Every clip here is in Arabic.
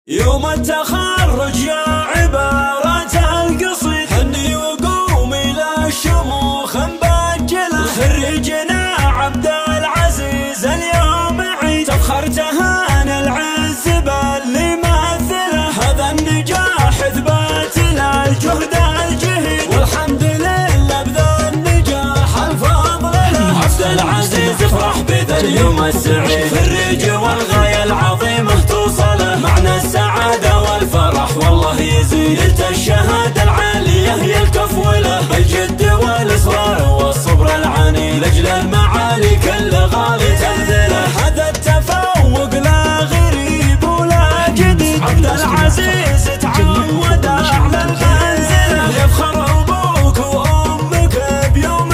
يوم التخرج يا عبارة القصيد، هني وقومي للشموخ مبجلة. خريجنا عبد العزيز اليوم عيد، تفخر تهان العز باللي مثله. هذا النجاح اثبات للجهد الجهيد، والحمد لله بذا النجاح الفضل له. عبد العزيز افرح بذا اليوم السعيد، خريج والغاية العظيمة توصله. معنى السعادة والفرح والله يزيد، نلت الشهادة العالية يلتف له. الجد والإصرار والصبر العنيد، لأجل المعالي كل غالي تبذله. هذا التفوق لا غريب ولا جديد، عبد العزيز تعود أعلى المنزلة. يفخر أبوك وأمك بيوم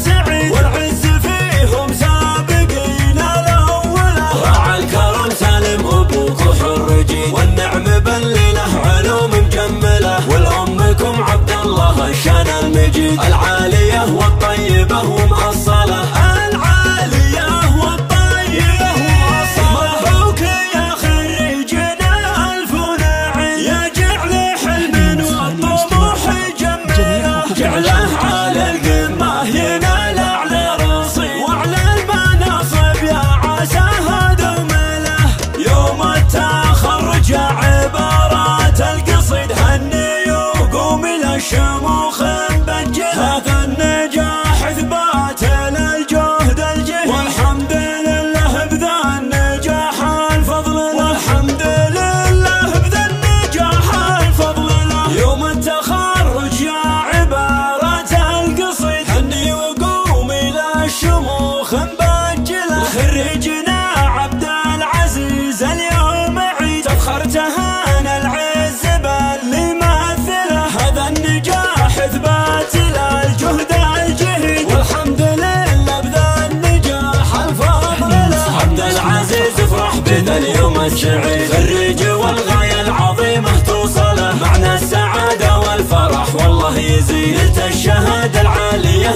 سعيد، والعز فيهم سابقين الأولى. راعى الكرم سالم أبوك وحرجي، والنعم بلله علوم مجمله. والأمكم عبد الله الشان المجيد، العالية والطيبة ومأصلة. العالية والطيبة ومأصلة. مبروك يا خريجنا ألف نعيم، يا جعل حلم والطموح جمله. جعله على القمة ينال أعلى رصيد، وعلى المناصب يا عساها دومله. يوم التخرج يا عبارة القصيد، هني وقومي للشموخ مبجلة. هذا النجاح اثبات للجهد الجهيد، والحمد لله بذا النجاح الفضل له. والحمد لله بذا النجاح الفضل له. يوم التخرج يا عبارة القصيد، هني وقومي للشموخ مبجلة. خريجنا عبد العزيز اليوم عيد، تفخر تهان العز باللي مثله. هذا النجاح اثبات للجهد الجهيد، والحمد لله بذا النجاح الفضل له. عبد العزيز افرح بذا اليوم السعيد، خريج والغاية العظيمة توصله. معنى السعادة والفرح والله يزيد، نلت الشهادة العالية